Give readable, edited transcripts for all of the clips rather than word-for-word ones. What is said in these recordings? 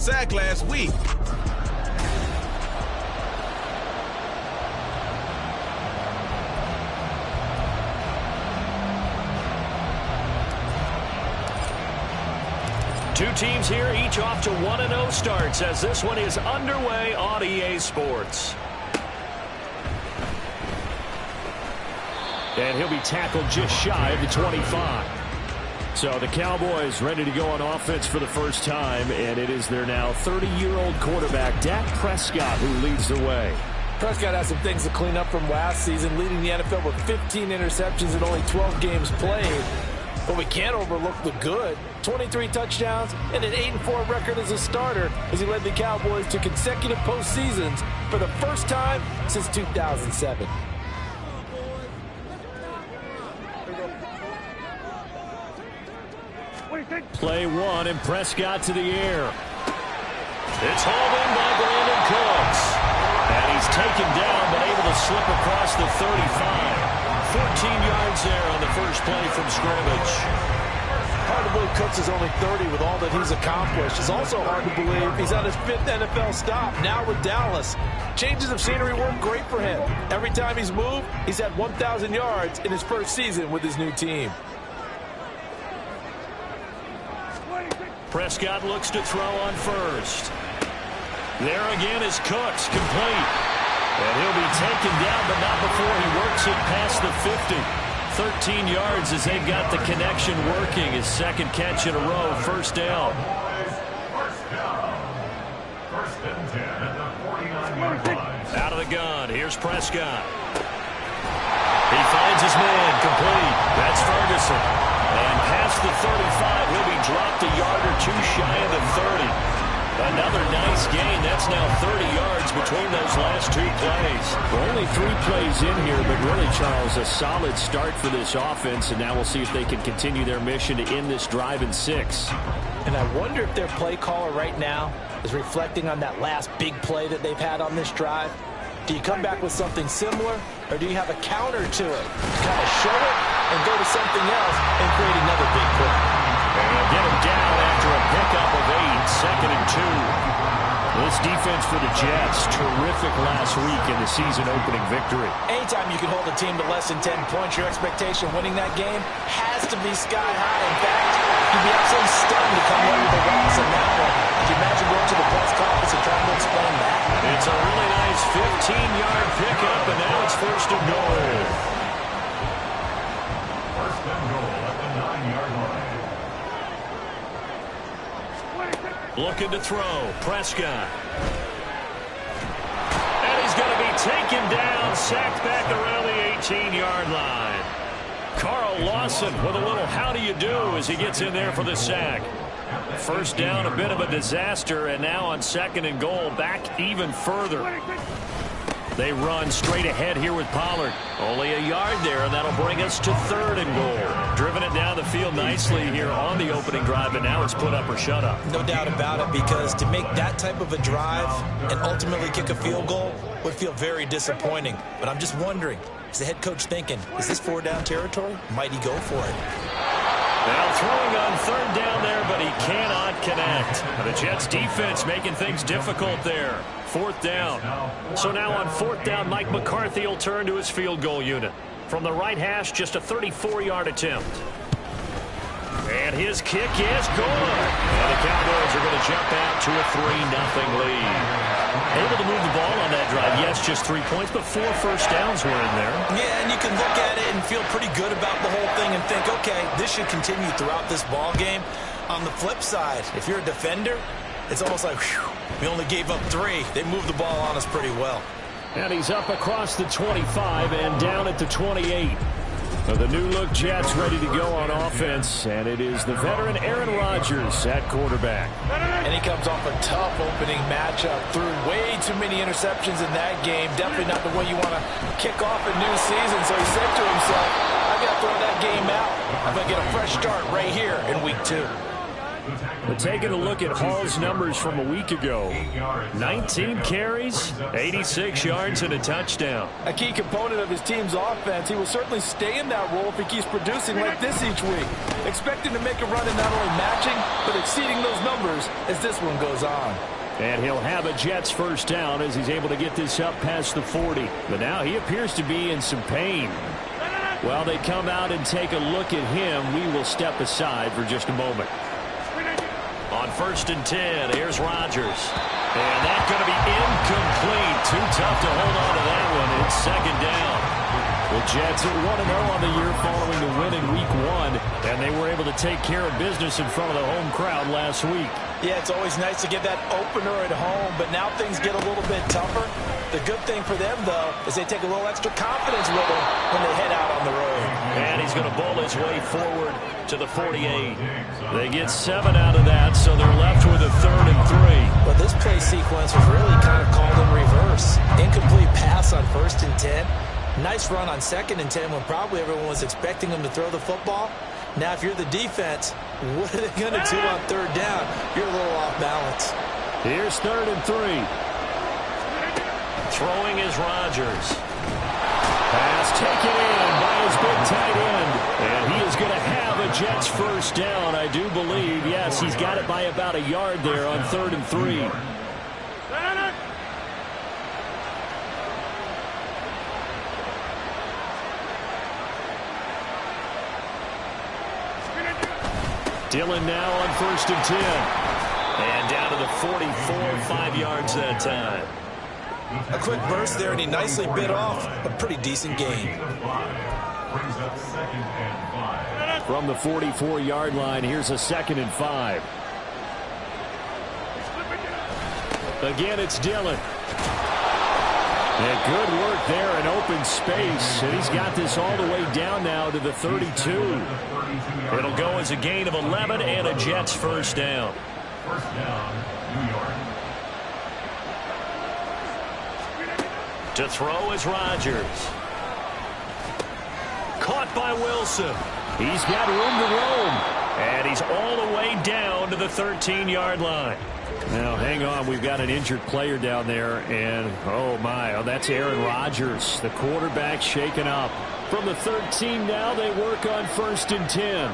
sack last week. Two teams here, each off to 1-0 starts as this one is underway on EA Sports. And he'll be tackled just shy of the 25. So the Cowboys ready to go on offense for the first time, and it is their now 30-year-old quarterback, Dak Prescott, who leads the way. Prescott has some things to clean up from last season, leading the NFL with 15 interceptions and only 12 games played. But we can't overlook the good. 23 touchdowns and an 8-4 record as a starter as he led the Cowboys to consecutive postseasons for the first time since 2007. Play one, and Prescott to the air. It's hauled in by Brandon Cooks. And he's taken down, but able to slip across the 35. 14 yards there on the first play from scrimmage. Hard to believe Cooks is only 30 with all that he's accomplished. It's also hard to believe he's on his 5th NFL stop, now with Dallas. Changes of scenery work great for him. Every time he's moved, he's had 1,000 yards in his first season with his new team. Prescott looks to throw on first. There again is Cooks, complete. And he'll be taken down, but not before he works it past the 50. 13 yards as they've got the connection working. His second catch in a row, first down. First and 10 at the 49-yard line. Out of the gun, here's Prescott. He finds his man, complete. That's Ferguson. And past the 35, he'll be dropped a yard or two shy of the 30. Another nice gain. That's now 30 yards between those last two plays. Well, only 3 plays in here, but really, Charles, a solid start for this offense, and now we'll see if they can continue their mission to end this drive in 6. And I wonder if their play caller right now is reflecting on that last big play that they've had on this drive. Do you come back with something similar, or do you have a counter to it? Kind of show it and go to something else and create another big play. And they'll get him down after a pickup of 8, second and 2. This defense for the Jets, terrific last week in the season-opening victory. Anytime you can hold a team to less than 10 points, your expectation winning that game has to be sky high. In fact, you'd be absolutely stunned to come away with a loss in that one. Could you imagine going to the press conference and trying to explain that? It's a really nice 15-yard pickup, and now it's first and goal. First and goal at the 9-yard line. Looking to throw, Prescott. And he's going to be taken down, sacked back around the 18-yard line. Carl Lawson with a little how do you do as he gets in there for the sack. First down, a bit of a disaster, and now on second and goal, back even further. They run straight ahead here with Pollard. Only a yard there, and that'll bring us to third and goal. Driven it down the field nicely here on the opening drive, and now it's put up or shut up. No doubt about it, because to make that type of a drive and ultimately kick a field goal would feel very disappointing. But I'm just wondering, is the head coach thinking, is this 4-down territory? Might he go for it? Now throwing on third down there, but he cannot connect. The Jets defense making things difficult there. Fourth down. So now on fourth down, Mike McCarthy will turn to his field goal unit. From the right hash, just a 34-yard attempt. And his kick is good. And the Cowboys are going to jump out to a 3-0 lead. Able to move the ball on that drive. Yes, just 3 points, but 4 first downs were in there. Yeah, and you can look at it and feel pretty good about the whole thing and think, okay, this should continue throughout this ball game. On the flip side, if you're a defender, it's almost like, whew, we only gave up 3. They moved the ball on us pretty well. And he's up across the 25 and down at the 28. The new-look Jets ready to go on offense, and it is the veteran Aaron Rodgers at quarterback. And he comes off a tough opening matchup. Threw way too many interceptions in that game. Definitely not the way you want to kick off a new season. So he said to himself, I got to throw that game out. I'm going to get a fresh start right here in week 2. But taking a look at Hall's numbers from a week ago, 19 carries, 86 yards, and a touchdown. A key component of his team's offense. He will certainly stay in that role if he keeps producing like this each week. Expect him to make a run and not only matching, but exceeding those numbers as this one goes on. And he'll have a Jets first down as he's able to get this up past the 40. But now he appears to be in some pain. While they come out and take a look at him, we will step aside for just a moment. On 1st and 10, here's Rodgers. And that's going to be incomplete. Too tough to hold on to that one. It's 2nd down. The Jets are 1-0 on the year following the win in Week 1, and they were able to take care of business in front of the home crowd last week. Yeah, it's always nice to get that opener at home, but now things get a little bit tougher. The good thing for them, though, is they take a little extra confidence with them when they head out on the road. And he's going to bowl his way forward to the 48. They get 7 out of that, so they're left with a 3rd and 3. But this play sequence was really kind of called in reverse. Incomplete pass on 1st and 10. Nice run on 2nd and 10 when probably everyone was expecting him to throw the football. Now, if you're the defense, what are they going to do on 3rd down? You're a little off balance. Here's 3rd and 3. Throwing is Rodgers. Pass taken in by his big tight end. And he is going to have a Jets first down, I do believe. Yes, he's got it by about a yard there on 3rd and 3. Dillon now on 1st and 10. And down to the 44, 5 yards that time. A quick burst there, and he nicely bit off a pretty decent gain. From the 44-yard line, here's a 2nd and 5. Again, it's Dillon. And good work there in open space. And he's got this all the way down now to the 32. It'll go as a gain of 11 and a Jets first down. First down, New York. To throw is Rodgers. Caught by Wilson. He's got room to roam. And he's all the way down to the 13-yard line. Now, hang on. We've got an injured player down there. And, oh, my, that's Aaron Rodgers. The quarterback shaken up. From the 13 now, they work on 1st and 10.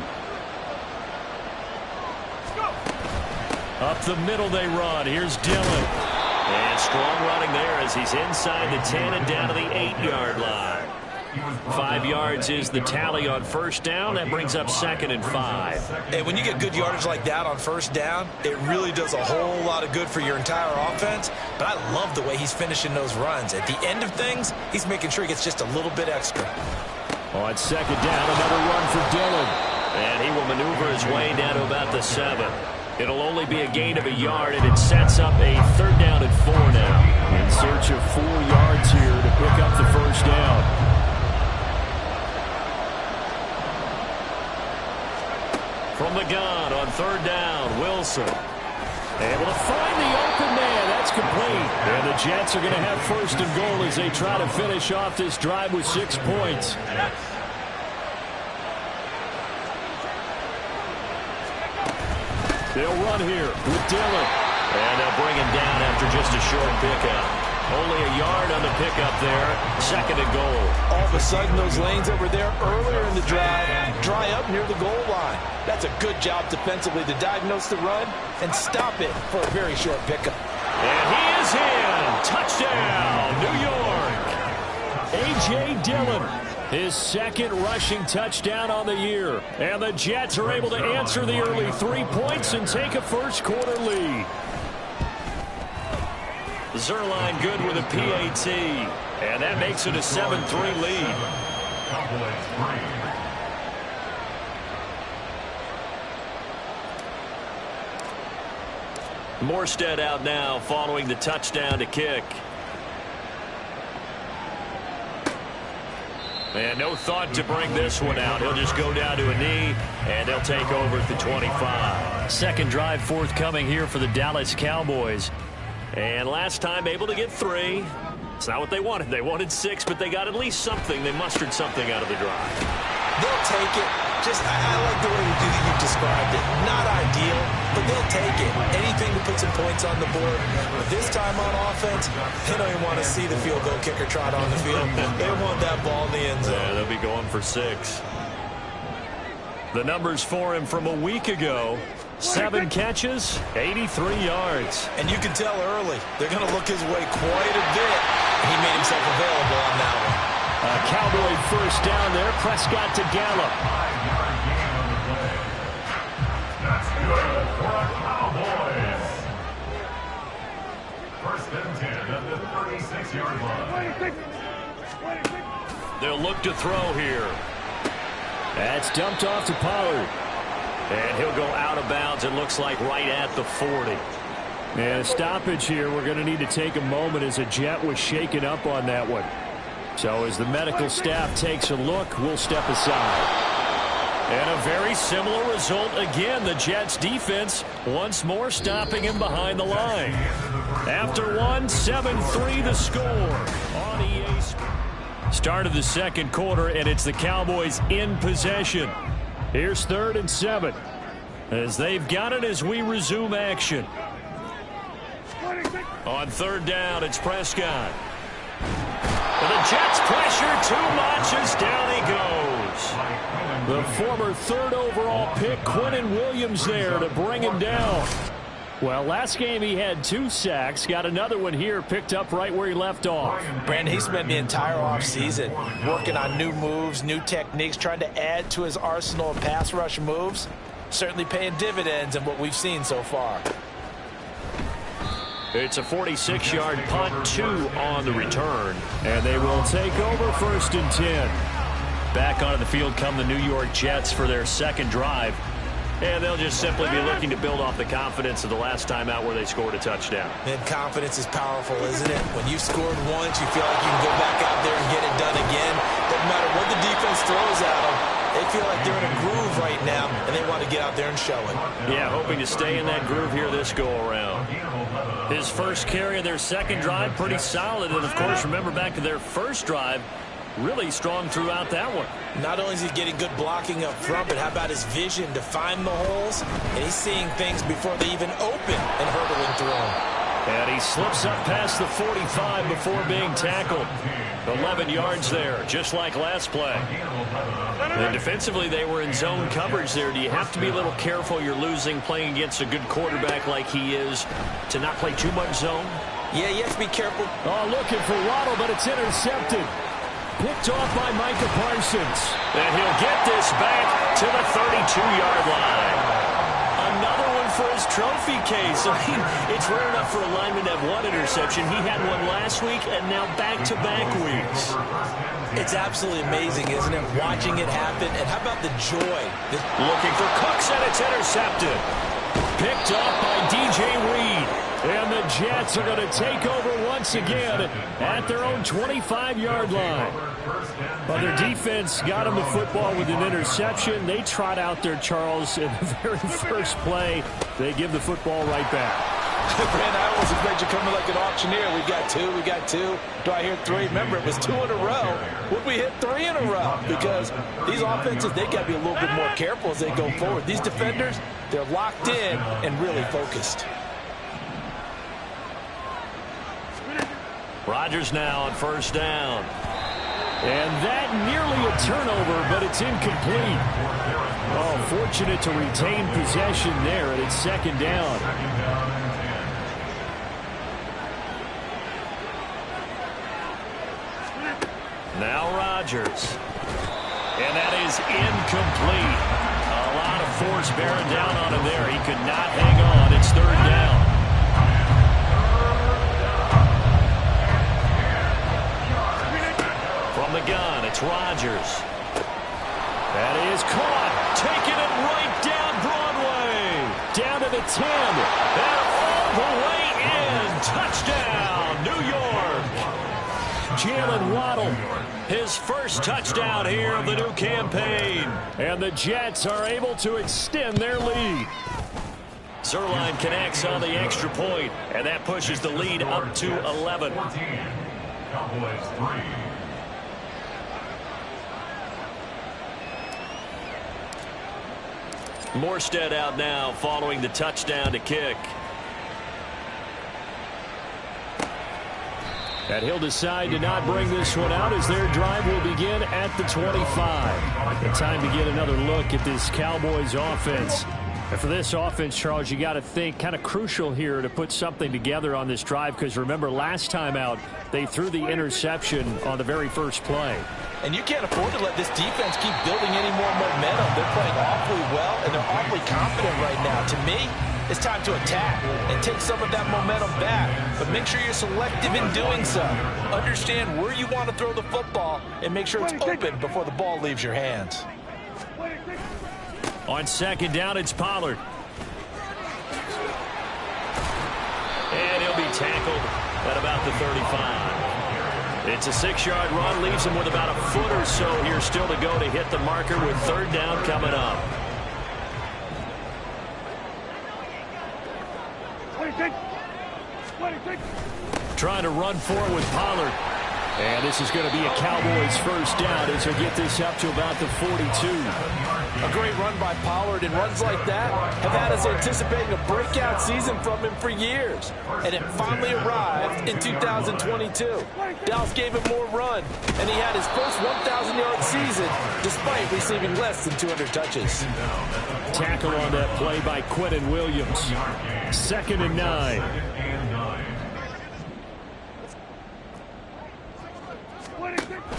Up the middle they run. Here's Dillon. And strong running there as he's inside the 10 and down to the 8-yard line. 5 yards is the tally on 1st down. That brings up 2nd and 5. And when you get good yardage like that on 1st down, it really does a whole lot of good for your entire offense. But I love the way he's finishing those runs. At the end of things, he's making sure he gets just a little bit extra. On 2nd down, another run for Dillon. And he will maneuver his way down to about the 7. It'll only be a gain of a yard, and it sets up a 3rd down and 4 now. In search of 4 yards here to pick up the first down. From the gun on 3rd down, Wilson. Able to find the open man. That's complete. And the Jets are going to have 1st and goal as they try to finish off this drive with 6 points. They'll run here with Dillon. And they'll bring him down after just a short pickup. Only a yard on the pickup there. 2nd and goal. All of a sudden, those lanes over there earlier in the drive dry up near the goal line. That's a good job defensively to diagnose the run and stop it for a very short pickup. And he is in. Touchdown, New York. A.J. Dillon. His 2nd rushing touchdown on the year. And the Jets are able to answer the early 3 points and take a first-quarter lead. Zerline good with a PAT. And that makes it a 7-3 lead. Morstead out now following the touchdown to kick. And no thought to bring this one out. He'll just go down to a knee, and they'll take over at the 25. Second drive forthcoming here for the Dallas Cowboys. And last time able to get 3. It's not what they wanted. They wanted 6, but they got at least something. They mustered something out of the drive. They'll take it. I like the way you described it. Not ideal, but they'll take it. Anything to put some points on the board. But this time on offense, they don't even want to see the field goal kicker trot on the field. They want that ball in the end zone. Yeah, they'll be going for 6. The numbers for him from a week ago: 7 catches, 83 yards. And you can tell early, they're going to look his way quite a bit. He made himself available on that one. A Cowboy first down there. Prescott to Gallup. 5-yard gain on the play. That's good for a Cowboys. First and 10 at the 36-yard line. They'll look to throw here. That's dumped off to Pollard. And he'll go out of bounds, it looks like, right at the 40. And a stoppage here. We're going to need to take a moment as a Jet was shaken up on that one. So as the medical staff takes a look, we'll step aside. And a very similar result again. The Jets defense once more stopping him behind the line. After one, 7-3 the score on EA Sports. Start of the second quarter, and it's the Cowboys in possession. Here's 3rd and 7 as they've got it as we resume action. On 3rd down, it's Prescott. And the Jets pressure too much as down he goes. The former 3rd overall pick, Quinnen Williams, there to bring him down. Well, last game he had 2 sacks. Got another one here, picked up right where he left off. Brandon, he spent the entire offseason working on new moves, new techniques, trying to add to his arsenal of pass rush moves. Certainly paying dividends in what we've seen so far. It's a 46-yard punt, 2 on the return. And they will take over 1st and 10. Back onto the field come the New York Jets for their second drive. And they'll just simply be looking to build off the confidence of the last time out where they scored a touchdown. And confidence is powerful, isn't it? When you've scored once, you feel like you can go back out there and get it done again. Doesn't matter what the defense throws at them. They feel like they're in a groove right now, and they want to get out there and show it. Yeah, hoping to stay in that groove here this go-around. His first carry of their second drive, pretty solid. And, of course, remember back to their first drive, really strong throughout that one. Not only is he getting good blocking up front, but how about his vision to find the holes? And he's seeing things before they even open and hurdling through them. And he slips up past the 45 before being tackled. 11 yards there, just like last play. And defensively, they were in zone coverage there. Do you have to be a little careful? You're losing playing against a good quarterback like he is to not play too much zone? Yeah, you have to be careful. Oh, looking for Waddle, but it's intercepted. Picked off by Micah Parsons. And he'll get this back to the 32-yard line. Another one for his trophy case. I mean, it's rare enough for a lineman to have one interception. He had one last week and now back-to-back weeks. It's absolutely amazing, isn't it, watching it happen? And how about the joy? Looking for Cooks, and it's intercepted. Picked off by DJ Reed. And the Jets are going to take over once again at their own 25-yard line. Well, their defense got them the football with an interception. They trot out there, Charles, in the very first play. They give the football right back. Brandon, I always expect you coming like an auctioneer. We got two. Do I hear 3? Remember, it was 2 in a row. Would we hit 3 in a row? Because these offenses, they got to be a little bit more careful as they go forward. These defenders, they're locked in and really focused. Rodgers now on first down. And that nearly a turnover, but it's incomplete. Oh, fortunate to retain possession there, and it's second down. Now Rodgers. And that is incomplete. A lot of force bearing down on him there. He could not hang on. It's third down. From the gun, it's Rodgers. That is caught. Taking it right down Broadway. Down to the 10. And all the way in. Touchdown, New York. Jalen Waddle. His first touchdown here of the new campaign. And the Jets are able to extend their lead. Zerline connects on the extra point, and that pushes the lead up to 11. 14. Cowboys 3. Morstead out now following the touchdown to kick. And he'll decide to not bring this one out as their drive will begin at the 25. The time to get another look at this Cowboys offense. And for this offense, Charles, you got to think kind of crucial here to put something together on this drive, because remember last time out they threw the interception on the very first play. And you can't afford to let this defense keep building any more momentum. They're playing awfully well, and they're awfully confident right now. To me, it's time to attack and take some of that momentum back. But make sure you're selective in doing so. Understand where you want to throw the football and make sure it's open before the ball leaves your hands. On second down, it's Pollard. And he'll be tackled at about the 35. It's a 6-yard run, leaves him with about a foot or so here still to go to hit the marker with third down coming up. Trying to run forward with Pollard. And this is going to be a Cowboys first down as he'll get this up to about the 42. A great run by Pollard, and runs like that have had us anticipating a breakout season from him for years. And it finally arrived in 2022. Dallas gave him more run, and he had his first 1,000-yard season despite receiving less than 200 touches. Tackle on that play by Quentin Williams. 2nd and 9.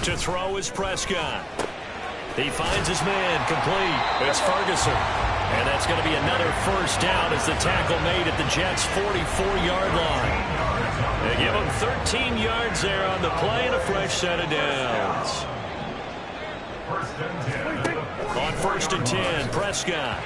To throw is Prescott. He finds his man, complete. It's Ferguson. And that's going to be another first down as the tackle made at the Jets' 44-yard line. They give him 13 yards there on the play and a fresh set of downs. On 1st and 10, Prescott.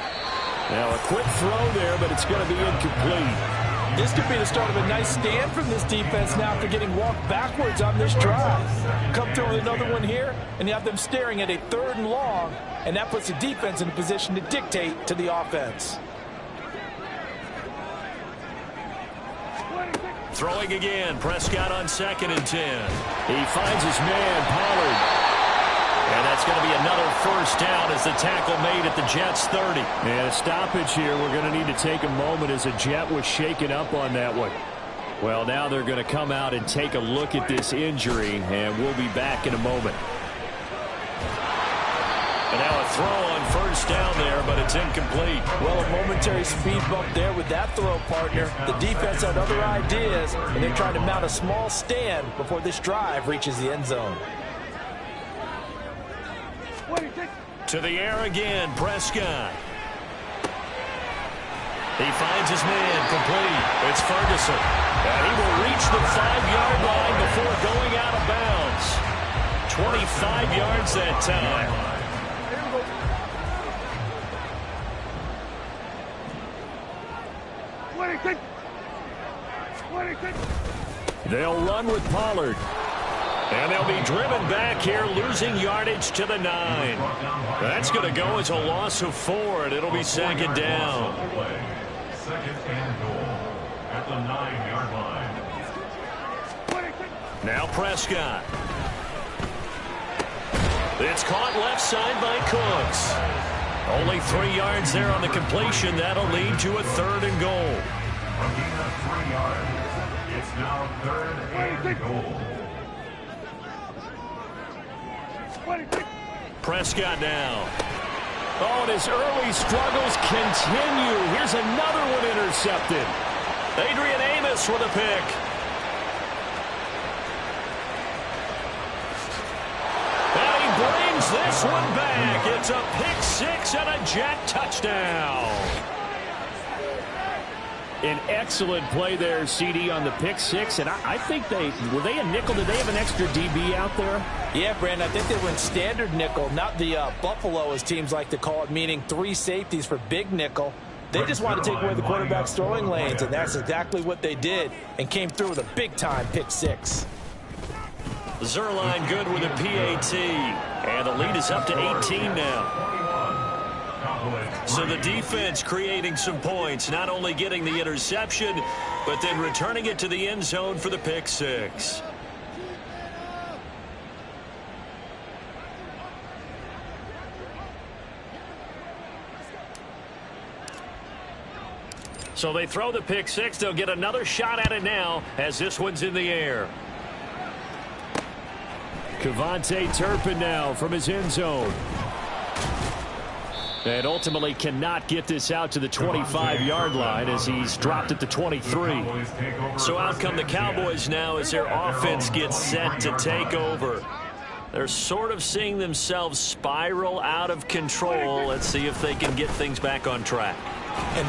Now a quick throw there, but it's going to be incomplete. This could be the start of a nice stand from this defense now after getting walked backwards on this drive. Come through with another one here, and you have them staring at a 3rd and long, and that puts the defense in a position to dictate to the offense. Throwing again, Prescott on 2nd and 10. He finds his man, Pollard. And that's going to be another first down as the tackle made at the Jets' 30. And a stoppage here. We're going to need to take a moment as a Jet was shaken up on that one. Well, now they're going to come out and take a look at this injury, and we'll be back in a moment. And now a throw on first down there, but it's incomplete. Well, a momentary speed bump there with that throw, partner. The defense had other ideas, and they're trying to mount a small stand before this drive reaches the end zone. To the air again, Prescott. He finds his man, complete. It's Ferguson. And he will reach the 5-yard line before going out of bounds. 25 yards that time. They'll run with Pollard. And they'll be driven back here, losing yardage to the 9. That's going to go as a loss of 4, and it'll be 2nd down. 2nd and goal at the 9-yard line. Now Prescott. It's caught left side by Cooks. Only 3 yards there on the completion. That'll lead to a 3rd and goal. From gain of 3 yards, it's now 3rd and goal. Prescott now. Oh, and his early struggles continue. Here's another one intercepted. Adrian Amos with a pick. And he brings this one back. It's a pick 6 and a Jet touchdown. An excellent play there, CD, on the pick 6. And I think were they a nickel? Did they have an extra DB out there? Yeah, Brandon, I think they were in standard nickel, not the Buffalo, as teams like to call it, meaning 3 safeties for big nickel. They just wanted to take away the quarterback's throwing lanes, and that's exactly what they did, and came through with a big-time pick 6. Zerline good with a PAT, and the lead is up to 18 now. So the defense creating some points, not only getting the interception, but then returning it to the end zone for the pick 6. So they throw the pick six. They'll get another shot at it now as this one's in the air. Kevontae Turpin now from his end zone. And ultimately cannot get this out to the 25-yard line as he's dropped at the 23. So out come the Cowboys now as their offense gets set to take over. They're sort of seeing themselves spiral out of control. Let's see if they can get things back on track. And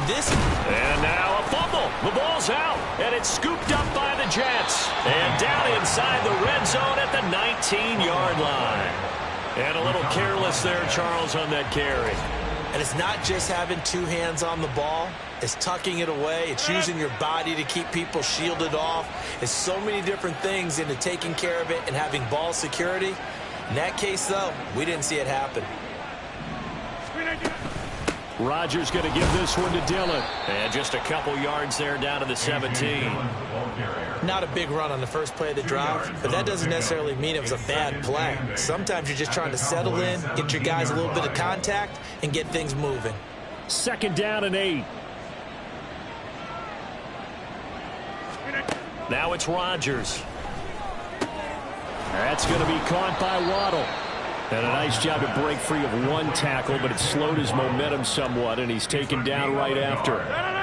now a fumble. The ball's out, and it's scooped up by the Jets. And down inside the red zone at the 19-yard line. And a little careless there, Charles, on that carry. And it's not just having two hands on the ball. It's tucking it away. It's using your body to keep people shielded off. It's so many different things into taking care of it and having ball security. In that case, though, we didn't see it happen. Rodgers going to give this one to Dillon. And just a couple yards there down to the 17. Not a big run on the first play of the drive, but that doesn't necessarily mean it was a bad play. Sometimes you're just trying to settle in, get your guys a little bit of contact, and get things moving. 2nd down and 8. Now it's Rodgers. That's going to be caught by Waddle. And a nice job to break free of one tackle, but it slowed his momentum somewhat, and he's taken down right after.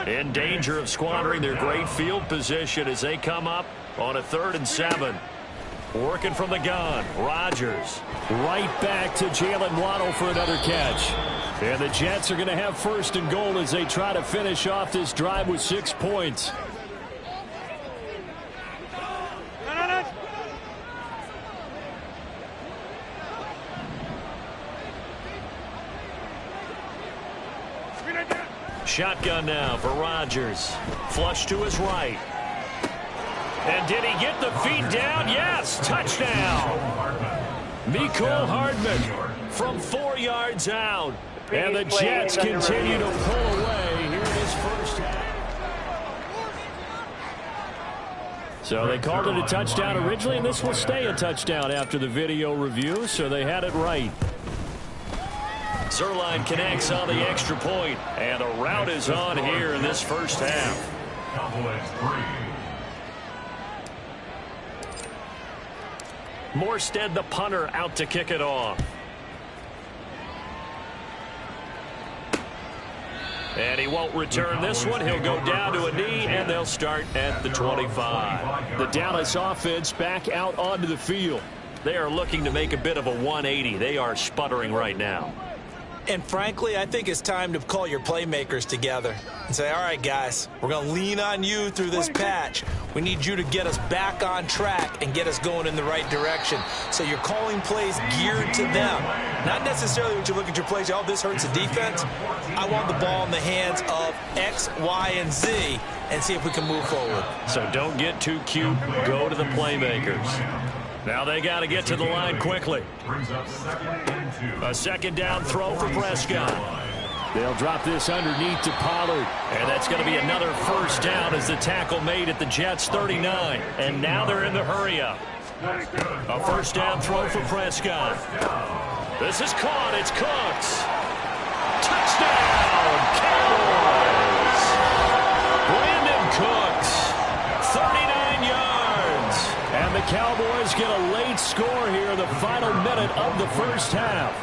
In danger of squandering their great field position as they come up on a 3rd and 7. Working from the gun, Rodgers. Right back to Jalen Waddle for another catch. And the Jets are going to have 1st and goal as they try to finish off this drive with 6 points. Shotgun now for Rodgers. Flush to his right. And did he get the feet down? Yes, touchdown. Mecole Hardman from 4 yards out. And the Jets continue to pull away here in this first half. So they called it a touchdown originally, and this will stay a touchdown after the video review, so they had it right. Zerline connects on the extra point, and a rout is on here in this first half. Morstead, the punter, out to kick it off. And he won't return this one. He'll go down to a knee, and they'll start at the 25. The Dallas offense back out onto the field. They are looking to make a bit of a 180. They are sputtering right now. And frankly, I think it's time to call your playmakers together and say, all right, guys, we're going to lean on you through this patch. We need you to get us back on track and get us going in the right direction. So you're calling plays geared to them. Not necessarily when you look at your plays, oh, this hurts the defense. I want the ball in the hands of X, Y, and Z and see if we can move forward. So don't get too cute. Go to the playmakers. Now they got to get to the line quickly. A 2nd down throw for Prescott. They'll drop this underneath to Pollard. And that's going to be another 1st down as the tackle made at the Jets' 39. And now they're in the hurry-up. A 1st down throw for Prescott. This is caught. It's Cooks. Touchdown, Cowboys. Brandon Cooks, 39 yards. And the Cowboys get a late score here in the final minute of the first half.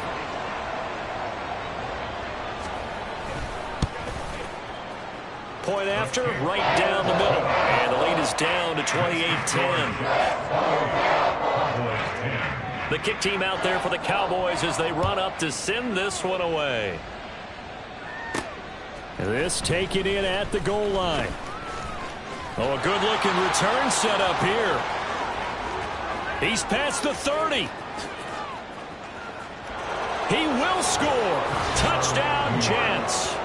Point after, right down the middle. And the lead is down to 28-10. The kick team out there for the Cowboys as they run up to send this one away. This taken in at the goal line. Oh, a good-looking return set up here. He's past the 30. He will score. Touchdown, Jets.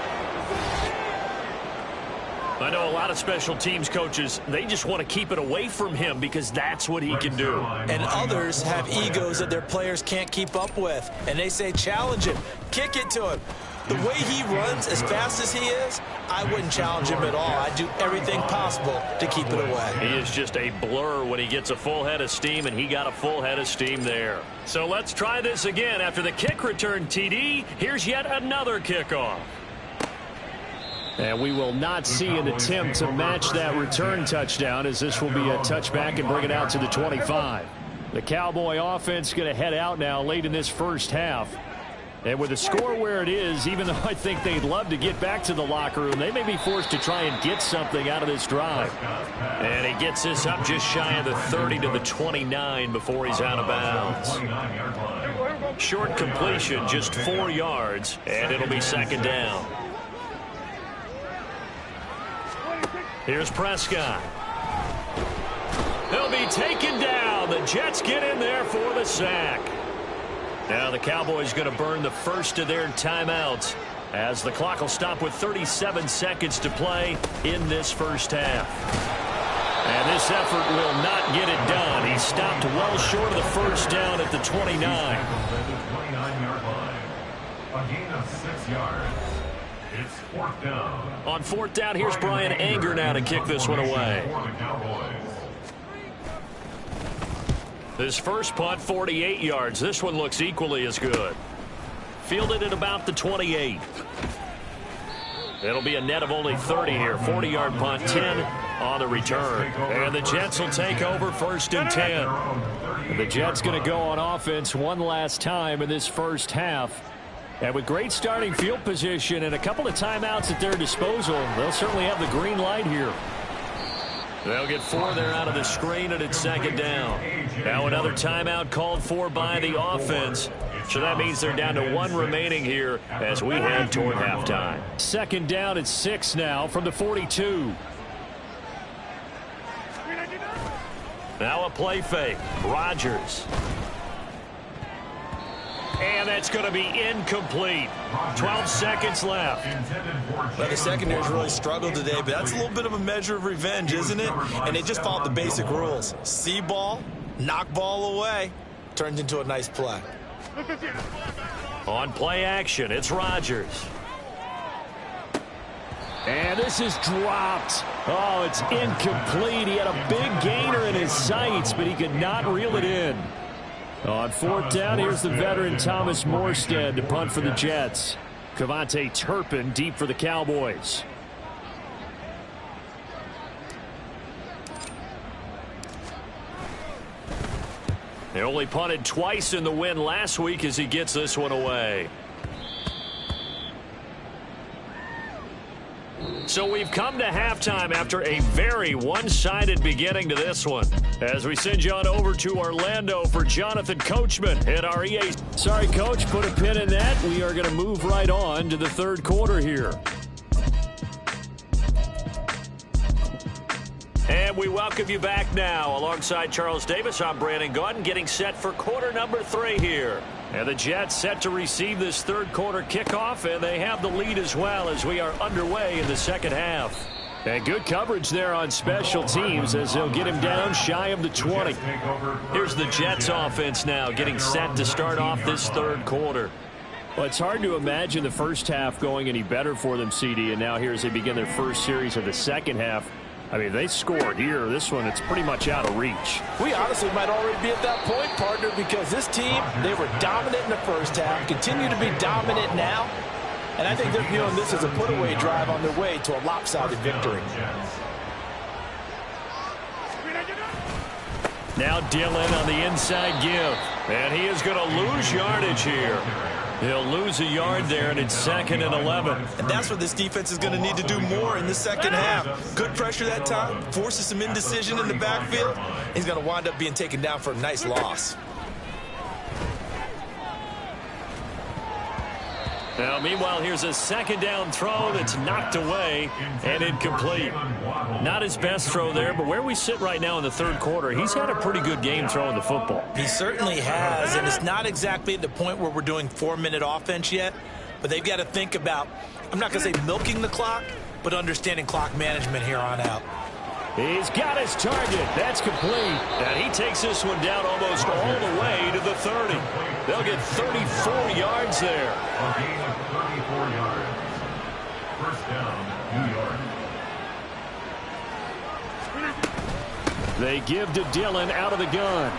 I know a lot of special teams coaches, they just want to keep it away from him because that's what he can do. And others have egos that their players can't keep up with. And they say, challenge him. Kick it to him. The way he runs as fast as he is, I wouldn't challenge him at all. I'd do everything possible to keep it away. He is just a blur when he gets a full head of steam, and he got a full head of steam there. So let's try this again. After the kick return TD, here's yet another kickoff. And we will not see an attempt to match that return touchdown, as this will be a touchback and bring it out to the 25. The Cowboy offense going to head out now late in this first half. And with the score where it is, even though I think they'd love to get back to the locker room, they may be forced to try and get something out of this drive. And he gets this up just shy of the 30 to the 29 before he's out of bounds. Short completion, just 4 yards, and it'll be second down. Here's Prescott. He'll be taken down. The Jets get in there for the sack. Now the Cowboys going to burn the first of their timeouts as the clock will stop with 37 seconds to play in this first half. And this effort will not get it done. He stopped well short of the first down at the 29. 29-yard line. A gain of 6 yards. It's fourth down. On fourth down, here's Brian Anger now to kick this one away. His first punt, 48 yards. This one looks equally as good. Fielded at about the 28. It'll be a net of only 30 here. 40-yard punt, 10 on the return. And the Jets will take over first and 10. And the Jets going to go on offense one last time in this first half. And with great starting field position and a couple of timeouts at their disposal, they'll certainly have the green light here. They'll get 4 there out of the screen, and it's second down. Now another timeout called for by the offense. So that means they're down to 1 remaining here as we head toward halftime. Second down at 6 now from the 42. Now a play fake. Rodgers. And that's going to be incomplete. 12 seconds left. Well, the secondary's really struggled today, but that's a little bit of a measure of revenge, isn't it? And they just followed the basic rules. See ball, knock ball away. Turns into a nice play. On play action, it's Rodgers. And this is dropped. Oh, it's incomplete. He had a big gainer in his sights, but he could not reel it in. On fourth down, here's the veteran Thomas Morstead to punt for the Jets. Cavante Turpin deep for the Cowboys. They only punted twice in the win last week as he gets this one away. So we've come to halftime after a very one-sided beginning to this one. As we send you on over to Orlando for Jonathan Coachman at our EA. Sorry, Coach, put a pin in that. We are going to move right on to the third quarter here. And we welcome you back now. Alongside Charles Davis, I'm Brandon Gaudin, getting set for quarter number 3 here. And the Jets set to receive this third quarter kickoff, and they have the lead as well as we are underway in the second half. And good coverage there on special teams as they'll get him down shy of the 20. Here's the Jets offense now getting set to start off this third quarter. Well, it's hard to imagine the first half going any better for them, CD, and now here as they begin their first series of the second half. I mean, they scored here. This one, it's pretty much out of reach. We honestly might already be at that point, partner, because this team, they were dominant in the first half, continue to be dominant now, and I think they're viewing this as a put-away drive on their way to a lopsided victory. Now Dillon on the inside give, and he is going to lose yardage here. He'll lose a yard there, and it's 2nd and 11. And that's what this defense is going to need to do more in the second half. Good pressure that time, forces some indecision in the backfield. He's going to wind up being taken down for a nice loss. Now, meanwhile, here's a second down throw that's knocked away and incomplete. Not his best throw there, but where we sit right now in the third quarter, he's had a pretty good game throwing the football. He certainly has, and it's not exactly at the point where we're doing 4-minute offense yet, but they've got to think about, I'm not going to say milking the clock, but understanding clock management here on out. He's got his target. That's complete. And he takes this one down almost all the way to the 30. They'll get 34 yards there. A gain of 34 yards. First down, New York. They give to Dillon out of the gun.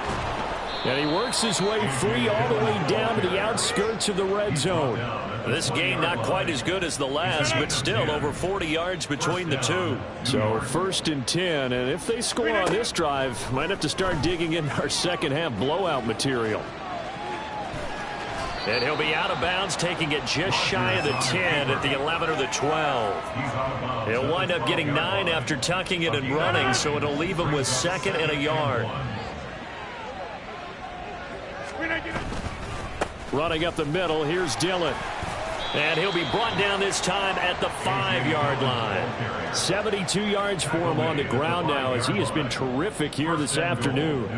And he works his way free all the way down to the outskirts of the red zone. This game not quite as good as the last, but still over 40 yards between the two. So 1st and 10, and if they score on this drive, might have to start digging in our second half blowout material. And he'll be out of bounds, taking it just shy of the 10 at the 11 or the 12. He'll wind up getting 9 after tucking it and running, so it'll leave him with 2nd and a yard. Running up the middle, here's Dillon. And he'll be brought down this time at the 5-yard line. 72 yards for him on the ground now, as he has been terrific here this afternoon.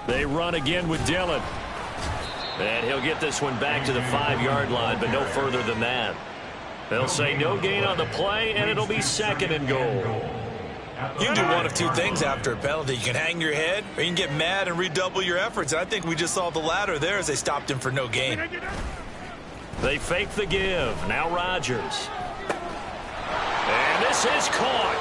They run again with Dillon. And he'll get this one back to the 5-yard line, but no further than that. They'll say no gain on the play, and it'll be 2nd and goal. You can do one of two things after a penalty. You can hang your head, or you can get mad and redouble your efforts. And I think we just saw the latter there as they stopped him for no gain. They fake the give. Now Rodgers. And this is caught.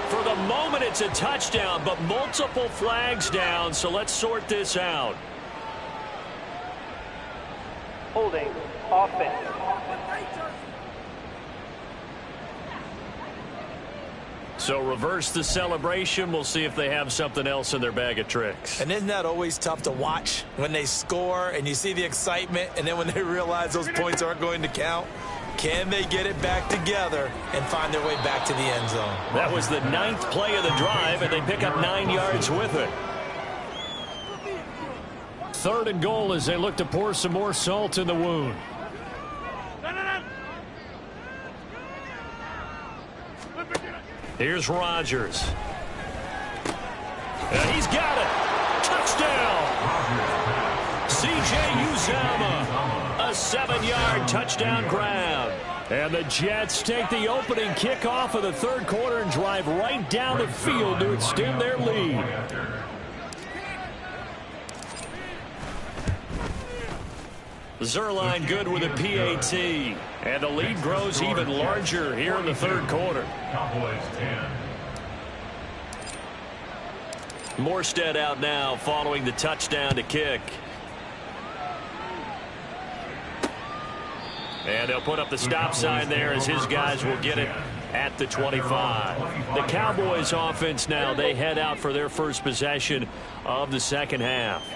For the moment, it's a touchdown, but multiple flags down, so let's sort this out. Holding offense. So reverse the celebration. We'll see if they have something else in their bag of tricks. And isn't that always tough to watch when they score and you see the excitement, and then when they realize those points aren't going to count? Can they get it back together and find their way back to the end zone? That was the 9th play of the drive, and they pick up 9 yards with it. 3rd and goal as they look to pour some more salt in the wound. Here's Rodgers. And he's got it. Touchdown. C.J. Uzomah. A 7-yard touchdown grab. And the Jets take the opening kickoff of the 3rd quarter and drive right down the field to extend their lead. Zerline good with a PAT. And the lead grows even larger here in the 3rd quarter. Cowboys 10. Morstead out now following the touchdown to kick. And they'll put up the stop sign there as his guys will get it at the 25. The Cowboys offense now, they head out for their first possession of the second half.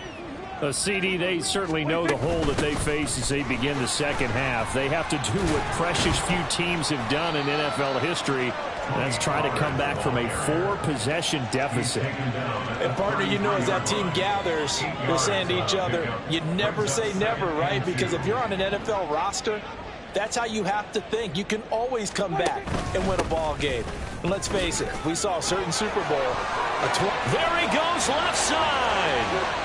CD, they certainly know the hole that they face as they begin the second half. They have to do what precious few teams have done in NFL history. That's try to come back from a 4-possession deficit. And partner, you know, as that team gathers, they're saying to each other, you never say never, right? Because if you're on an NFL roster, that's how you have to think. You can always come back and win a ball game. And let's face it, we saw a certain Super Bowl. There he goes, left side.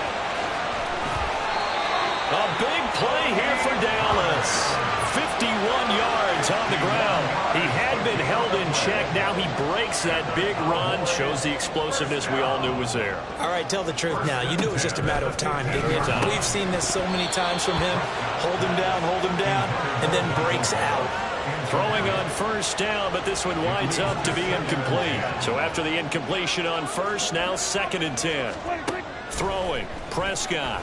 A big play here for Dallas. 51 yards on the ground. He had been held in check. Now he breaks that big run. Shows the explosiveness we all knew was there. All right, tell the truth now. You knew it was just a matter of time, didn't you? We've seen this so many times from him. Hold him down, and then breaks out. Throwing on first down, but this one winds up to be incomplete. So after the incompletion on first, now 2nd and 10. Throwing, Prescott.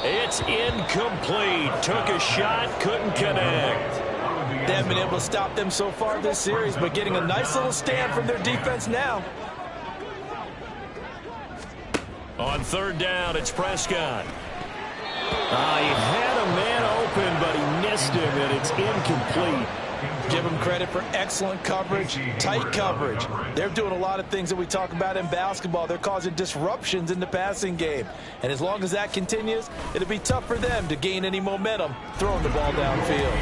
It's incomplete. Took a shot, couldn't connect. They haven't been able to stop them so far this series, but getting a nice little stand from their defense now. On 3rd down, it's Prescott. He had a man open, but he missed him, and it's incomplete. Give them credit for excellent coverage, tight coverage. They're doing a lot of things that we talk about in basketball. They're causing disruptions in the passing game. And as long as that continues, it'll be tough for them to gain any momentum throwing the ball downfield.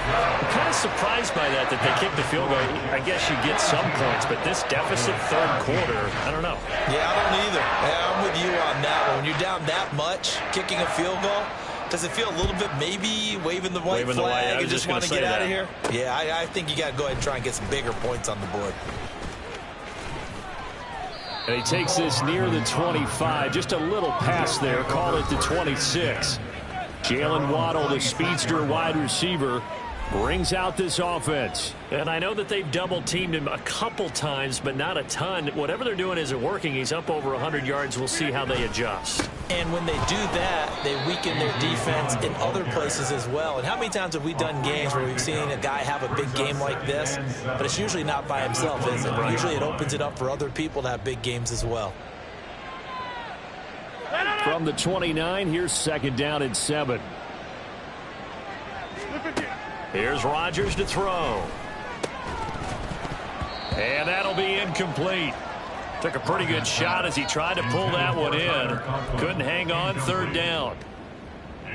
I'm kind of surprised by that they kicked the field goal. I guess you get some points, but this deficit 3rd quarter, I don't know. Yeah, I don't either. Yeah, I'm with you on that one. When you're down that much, kicking a field goal, does it feel a little bit maybe waving the white flag and just want to get out of here? Yeah, I think you got to go ahead and try and get some bigger points on the board. And he takes this near the 25. Just a little pass there. Call it the 26. Jalen Waddle, the speedster wide receiver, brings out this offense. And I know that they've double-teamed him a couple times, but not a ton. Whatever they're doing isn't working. He's up over 100 yards. We'll see how they adjust. And when they do that, they weaken their defense in other places as well. And how many times have we done games where we've seen a guy have a big game like this, but it's usually not by himself, is it? Usually it opens it up for other people to have big games as well. From the 29, here's 2nd down and 7. Here's Rodgers to throw. And that'll be incomplete. Took a pretty good shot as he tried to pull that one in. Couldn't hang on. 3rd down.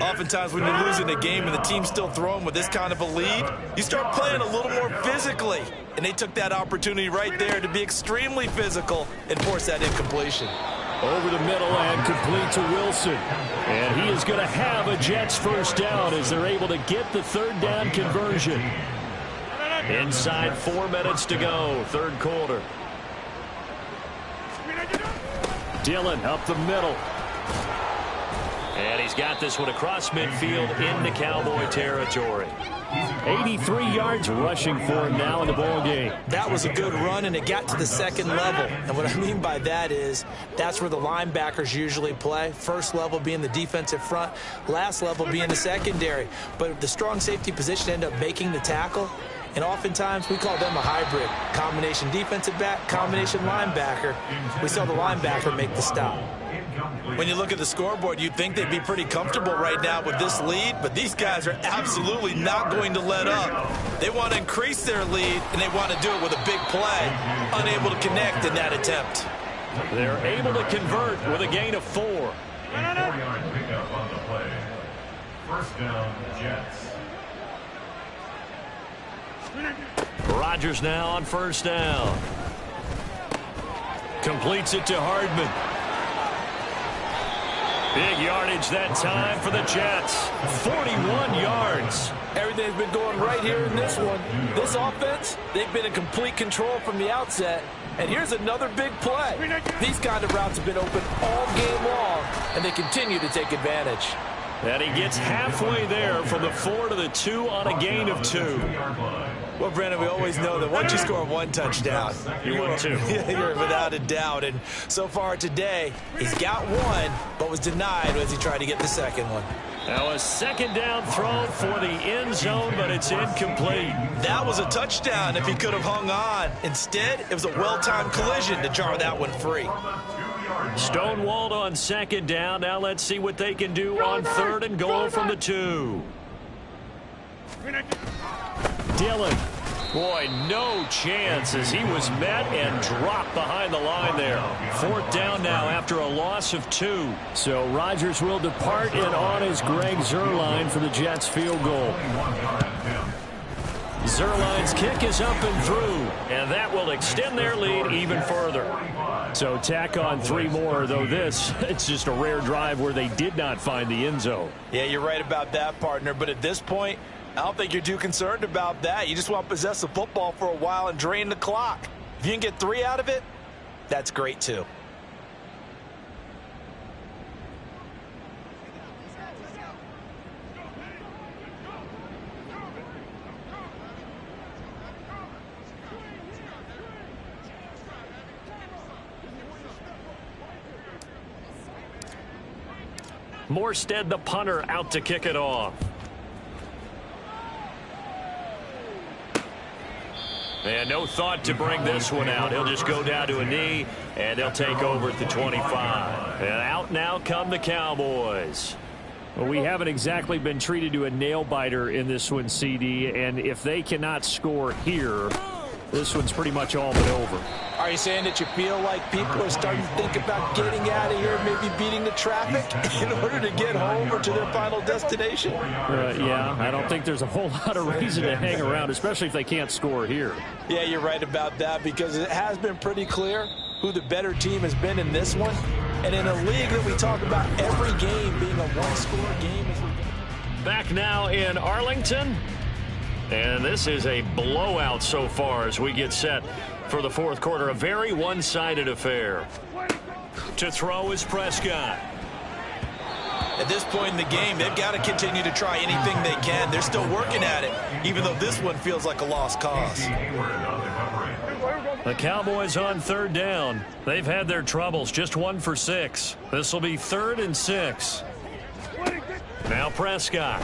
Oftentimes when you're losing a game and the team's still throwing with this kind of a lead, you start playing a little more physically. And they took that opportunity right there to be extremely physical and force that incompletion. Over the middle and complete to Wilson. And he is going to have a Jets 1st down as they're able to get the 3rd down conversion. Inside 4 minutes to go, 3rd quarter. Dillon up the middle. And he's got this one across midfield into Cowboy territory. 83 yards rushing for him now in the ball game. That was a good run, and it got to the 2nd level. And what I mean by that is that's where the linebackers usually play. First level being the defensive front, last level being the secondary. But the strong safety position ended up making the tackle. And oftentimes we call them a hybrid. Combination defensive back, combination linebacker. We saw the linebacker make the stop. When you look at the scoreboard, you'd think they'd be pretty comfortable right now with this lead, but these guys are absolutely not going to let up. They want to increase their lead, and they want to do it with a big play. Unable to connect in that attempt. They're able to convert with a gain of 4. 4-yard pickup on the play. 1st down, Jets. Rodgers now on 1st down. Completes it to Hardman. Big yardage that time for the Jets. 41 yards. Everything's been going right here in this one. This offense, they've been in complete control from the outset. And here's another big play. These kind of routes have been open all game long, and they continue to take advantage. And he gets halfway there from the 4 to the 2 on a gain of 2. Well, Brandon, we always know that once you score 1 touchdown, you won 2. You're without a doubt. And so far today, he's got 1, but was denied as he tried to get the 2nd one. Now a 2nd down throw for the end zone, but it's incomplete. That was a touchdown if he could have hung on. Instead, it was a well-timed collision to jar that one free. Stonewalled on 2nd down. Now let's see what they can do on 3rd and goal from the 2. Dillon. Boy, no chance as he was met and dropped behind the line there. 4th down now after a loss of 2. So Rodgers will depart, and on is Greg Zuerlein for the Jets field goal. Zuerlein's kick is up and through, and that will extend their lead even further. So tack on 3 more, though this, it's just a rare drive where they did not find the end zone. Yeah, you're right about that, partner. But at this point, I don't think you're too concerned about that. You just want to possess the football for a while and drain the clock. If you can get 3 out of it, that's great too. Morstead, the punter, out to kick it off. And no thought to bring this one out. He'll just go down to a knee, and they'll take over at the 25. And out now come the Cowboys. Well, we haven't exactly been treated to a nail-biter in this one, CD, and if they cannot score here, this one's pretty much all but over. Are you saying that you feel like people are starting to think about getting out of here, maybe beating the traffic in order to get home or to their final destination? Yeah, I don't think there's a whole lot of reason to hang around, especially if they can't score here. Yeah, you're right about that, because it has been pretty clear who the better team has been in this one. And in a league that we talk about every game being a one-score game. Back now in Arlington. And this is a blowout so far as we get set for the 4th quarter. A very one-sided affair. To throw is Prescott. At this point in the game, they've got to continue to try anything they can. They're still working at it, even though this one feels like a lost cause. The Cowboys on third down. They've had their troubles, just 1 for 6. This will be 3rd and 6. Now Prescott.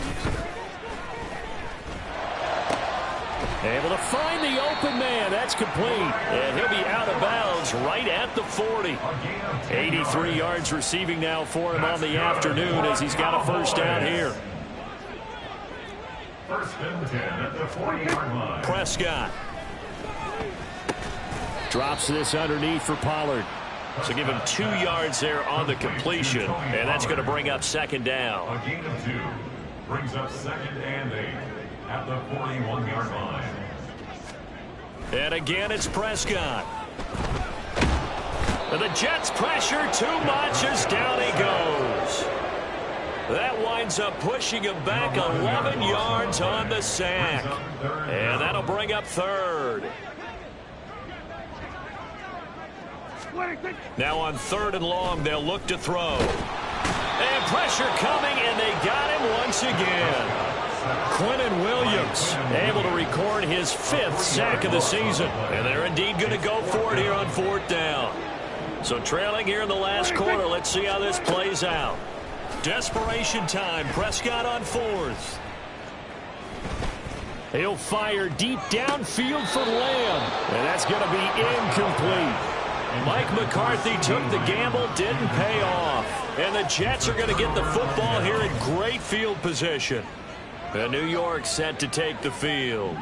Able to find the open man. That's complete. And he'll be out of bounds right at the 40. 83 yards receiving now for him on the afternoon as he's got a first down here. First and 10 at the 40-yard line. Prescott. Drops this underneath for Pollard. So give him 2 yards there on the completion. And that's going to bring up second down. A gain of 2 brings up 2nd and 8 at the 41-yard line. And again, it's Prescott. And the Jets pressure too much as down he goes. That winds up pushing him back 11 yards on the sack. And that'll bring up 3rd. Now on 3rd and long, they'll look to throw. And pressure coming, and they got him once again. Quinnen Williams able to record his 5th sack of the season. And they're indeed going to go for it here on 4th down. So trailing here in the last quarter, let's see how this plays out. Desperation time, Prescott on 4th. He'll fire deep downfield for Lamb. And that's going to be incomplete. Mike McCarthy took the gamble, didn't pay off. And the Jets are going to get the football here in great field position. And New York set to take the field.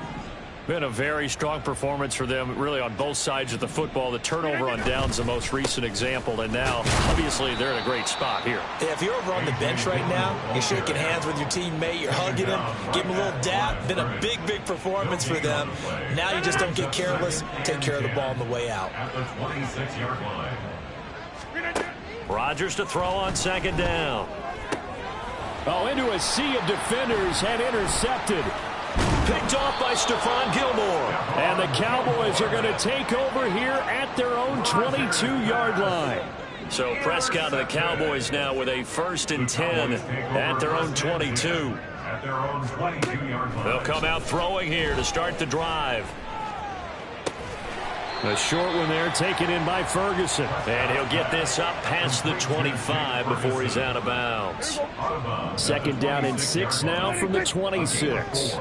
Been a very strong performance for them, really, on both sides of the football. The turnover on downs, the most recent example. And now, obviously, they're in a great spot here. Yeah, if you're over on the bench right now, you're shaking hands with your teammate, you're hugging him, give him a little dap. Been a big, big performance for them. Now you just don't get careless. Take care of the ball on the way out. At the 26-yard line. Rodgers to throw on 2nd down. Oh, into a sea of defenders and intercepted. Picked off by Stephon Gilmore. And the Cowboys are going to take over here at their own 22-yard line. So Prescott and the Cowboys now with a 1st and 10 at their own 22. At their own 22-yard line. They'll come out throwing here to start the drive. A short one there taken in by Ferguson. And he'll get this up past the 25 before he's out of bounds. 2nd down and 6 now from the 26.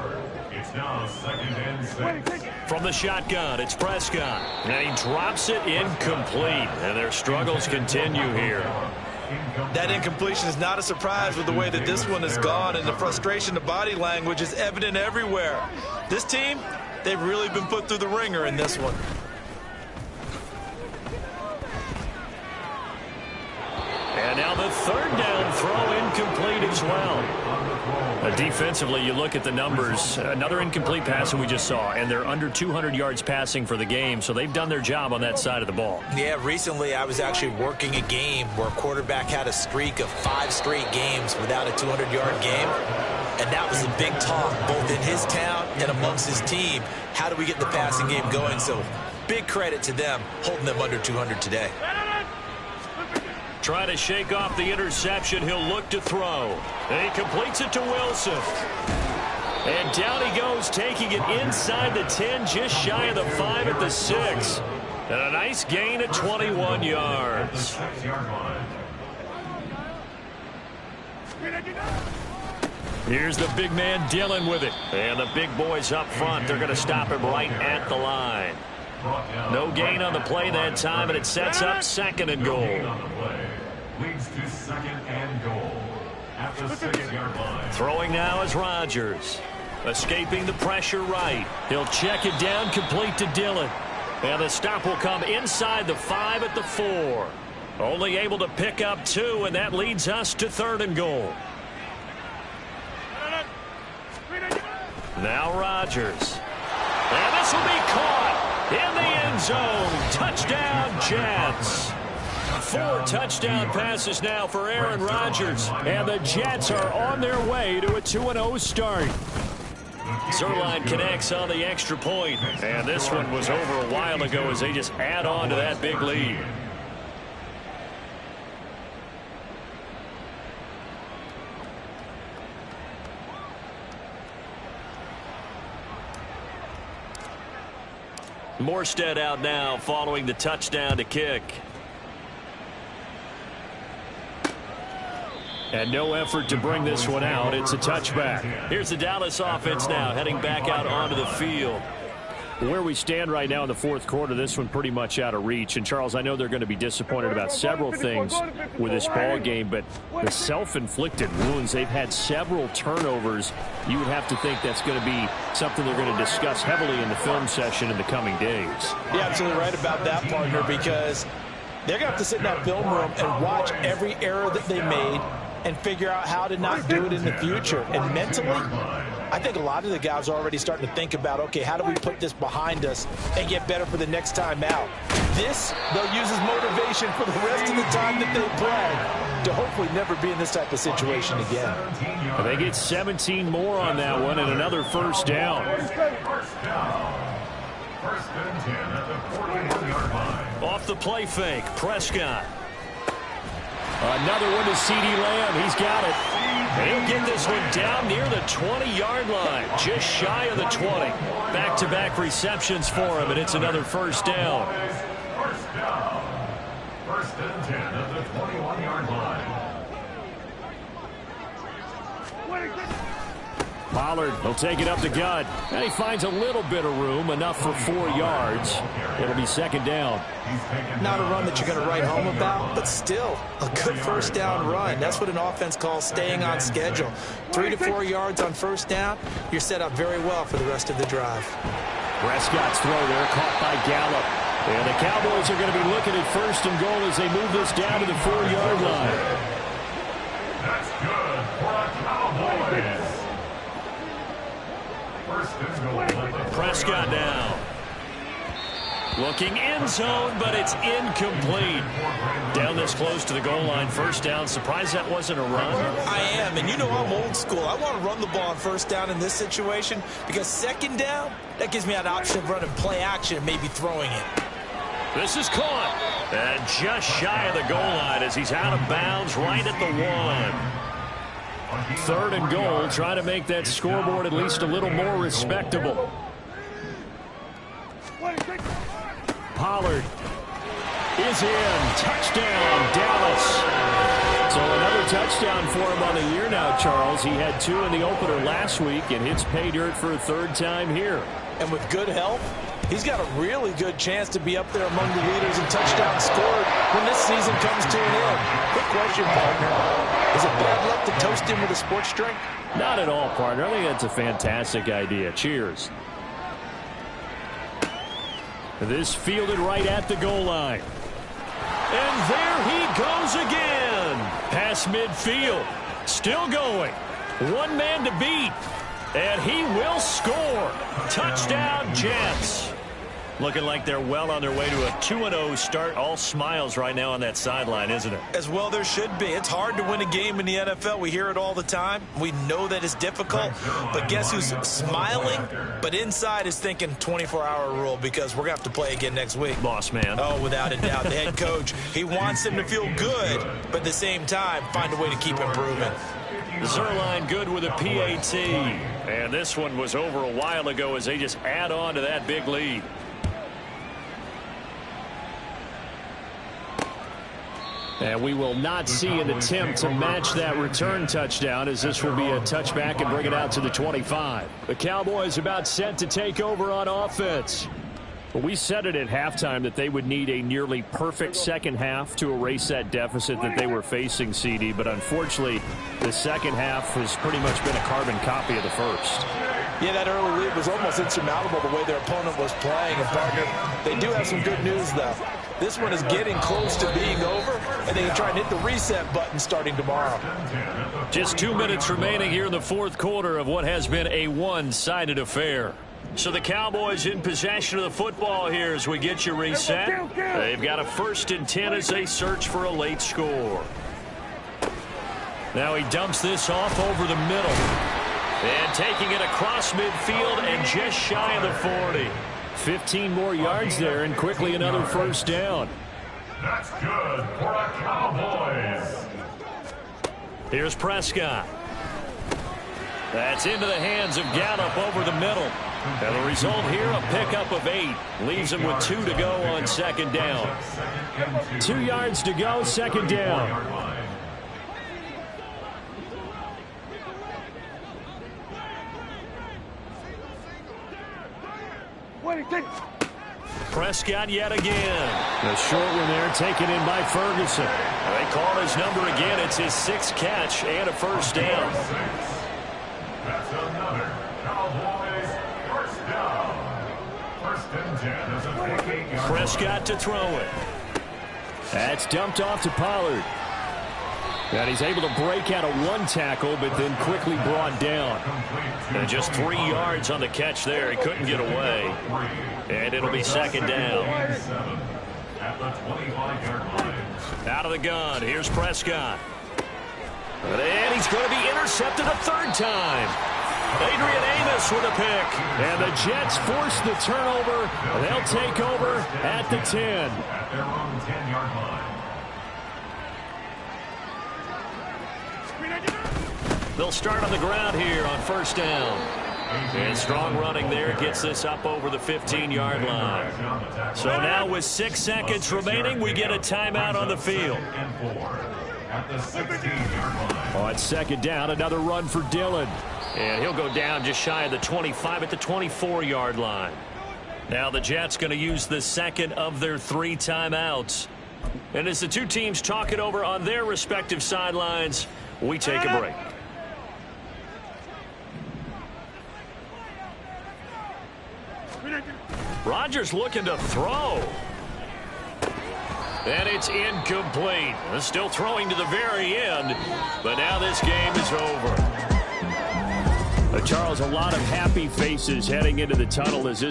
It's now 2nd and 6. From the shotgun, it's Prescott. And he drops it incomplete. And their struggles continue here. That incompletion is not a surprise with the way that this one has gone, and the frustration, the body language is evident everywhere. This team, they've really been put through the ringer in this one. And now the 3rd down throw incomplete as well. Defensively, you look at the numbers. Another incomplete pass that we just saw, and they're under 200 yards passing for the game, so they've done their job on that side of the ball. Yeah, recently I was actually working a game where a quarterback had a streak of 5 straight games without a 200-yard game, and that was a big talk both in his town and amongst his team. How do we get the passing game going? So big credit to them holding them under 200 today. Trying to shake off the interception. He'll look to throw. And he completes it to Wilson. And down he goes, taking it inside the 10, just shy of the 5 at the 6. And a nice gain at 21 yards. Here's the big man Dillon with it. And the big boys up front, they're going to stop him right at the line. No gain on the play that time, and it sets up 2nd and goal. Leads to 2nd and goal at the 6-yard line. Throwing now is Rodgers. Escaping the pressure right. He'll check it down, complete to Dillon. And the stop will come inside the 5 at the 4. Only able to pick up 2, and that leads us to 3rd and goal. Now Rodgers. And this will be caught in the end zone. Touchdown, Jets. 4 touchdown passes now for Aaron Rodgers. And the Jets are on their way to a 2-0 start. Zerline connects on the extra point. And this one was over a while ago as they just add on to that big lead. Morstead out now following the touchdown to kick. And no effort to bring this one out. It's a touchback. Here's the Dallas offense now heading back out onto the field. Where we stand right now in the fourth quarter, this one pretty much out of reach. And, Charles, I know they're going to be disappointed about several things with this ball game, but the self-inflicted wounds, they've had several turnovers. You would have to think that's going to be something they're going to discuss heavily in the film session in the coming days. You're absolutely right about that, partner, because they're going to have to sit in that film room and watch every error that they made and figure out how to not do it in the future. And mentally, I think a lot of the guys are already starting to think about, okay, how do we put this behind us and get better for the next time out? This, they'll use as motivation for the rest of the time that they play to hopefully never be in this type of situation again. And they get 17 more on that one and another first down. First and 10 at the 41-yard line. Off the play fake, Prescott. Another one to C.D. Lamb. He's got it. He'll get this one down near the 20-yard line, just shy of the 20. Back-to-back receptions for him, and it's another first down. First down. First and 10 at the 21-yard line. Pollard will take it up the gut. And he finds a little bit of room, enough for 4 yards. It'll be second down. Not a run that you're going to write home about, but still a good first down run. That's what an offense calls staying on schedule. 3 to 4 yards on first down, you're set up very well for the rest of the drive. Prescott's throw there caught by Gallup. And the Cowboys are going to be looking at first and goal as they move this down to the 4-yard line. That's good for the Cowboys. Prescott now. Looking end zone, but it's incomplete. Down this close to the goal line, first down. Surprised that wasn't a run. I am, and you know I'm old school. I want to run the ball on first down in this situation because second down, that gives me an option of running play action and maybe throwing it. This is caught. And just shy of the goal line as he's out of bounds right at the 1. Third and goal, trying to make that scoreboard at least a little more respectable. Pollard is in. Touchdown, Dallas. So another touchdown for him on the year now, Charles. He had 2 in the opener last week and hits pay dirt for a 3rd time here. And with good help, he's got a really good chance to be up there among the leaders in touchdowns scored when this season comes to an end. Quick question, partner. Is it bad luck to toast him with a sports drink? Not at all, partner. I think that's a fantastic idea. Cheers. This fielded right at the goal line. And there he goes again. Past midfield. Still going. One man to beat. And he will score. Touchdown, Jets. Looking like they're well on their way to a 2-0 start. All smiles right now on that sideline, isn't it? As well there should be. It's hard to win a game in the NFL. We hear it all the time. We know that it's difficult. But guess who's smiling? But inside is thinking 24-hour rule because we're going to have to play again next week. Boss man. Oh, without a doubt. The head coach, he wants them to feel good, but at the same time, find a way to keep improving. Zerline good with a PAT. And this one was over a while ago as they just add on to that big lead. And we will not see an attempt to match that return touchdown as this will be a touchback and bring it out to the 25. The Cowboys about set to take over on offense. Well, we said it at halftime that they would need a nearly perfect second half to erase that deficit that they were facing, CD. But unfortunately, the second half has pretty much been a carbon copy of the first. Yeah, that early lead was almost insurmountable the way their opponent was playing. And, partner, they do have some good news, though. This one is getting close to being over, and they can try and hit the reset button starting tomorrow. Just 2 minutes remaining here in the fourth quarter of what has been a one-sided affair. So the Cowboys in possession of the football here as we get you reset. They've got a 1st and 10 as they search for a late score. Now he dumps this off over the middle. And taking it across midfield and just shy of the 40. 15 more yards there and quickly another first down. That's good for the Cowboys. Here's Prescott. That's into the hands of Gallup over the middle. And the result here, a pickup of 8. Leaves him with 2 to go on second down. 2 yards to go, second down. Prescott yet again. A short one there taken in by Ferguson. They call his number again. It's his 6th catch and a first down. That's another Cowboys first down. First and 10 as a 58-yard Prescott to throw it. That's dumped off to Pollard. And he's able to break out of 1 tackle, but then quickly brought down. And just 3 yards on the catch there. He couldn't get away. And it'll be second down. At the 25-yard line. Out of the gun. Here's Prescott. And he's going to be intercepted a 3rd time. Adrian Amos with a pick. And the Jets force the turnover. They'll take over at the 10. At their own 10-yard line. They'll start on the ground here on first down. And strong running there gets this up over the 15-yard line. So now with 6 seconds remaining, we get a timeout on the field. At the 16-yard line. On second down, another run for Dillon. And he'll go down just shy of the 25 at the 24-yard line. Now the Jets going to use the second of their 3 timeouts. And as the 2 teams talk it over on their respective sidelines, we take a break. Rodgers looking to throw. And it's incomplete. Still throwing to the very end, but now this game is over. Charles, a lot of happy faces heading into the tunnel as this